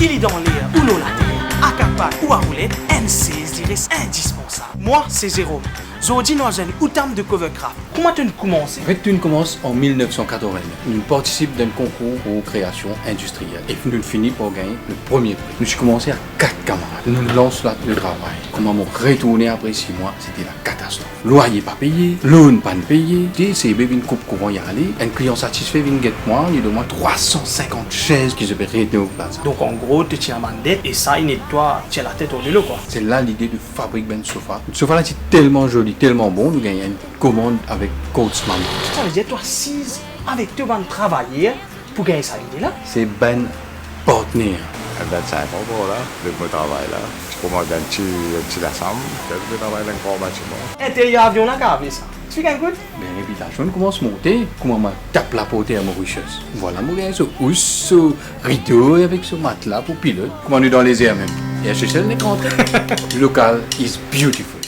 qu'il est dans l'air ou l'eau la terre, à capac ou à rouler, N16 reste indispensable. Moi, c'est Jérôme. Aujourd'hui, nous avons une outam de covercraft. Comment tu commences? En fait, tu commences en 1980. Nous participons d'un concours pour création industrielle. Et nous finissons par gagner le premier prix. Nous avons commencé à 4 camarades. Nous lançons là le travail. Comment m'ont retourné après 6 mois, c'était la catastrophe. Loyer pas payé, loan pas payé. TCB une coupe courant y aller. Un client satisfait vient get moi, il demande 350 chaises qui se peut rester au place. Donc en gros, tu tiens mandette et ça, il nettoie, tu as la tête au vélo quoi. C'est là l'idée de fabriquer ben sofa. Le sofa là, c'est tellement joli, tellement bon. Nous gagnons une commande avec Coachman. Ça veut dire toi 6 avec toi van travailler pour gagner ça idée là. C'est ben partenaire. 25 ans pour là, depuis que je travaille là. Je commence un petit ensemble, je travaille dans le grand bâtiment. Intérieur avion là, qu'à ça. Tu gagnes quoi? Ben, réputation commence à monter. Comment ma tape la portée à Mauritius. Voilà, moi gagne ce housse, ce rideau avec ce matelas pour pilote. Comment on est dans les airs même. Et HSL n'est qu'entré. Le local is beautiful.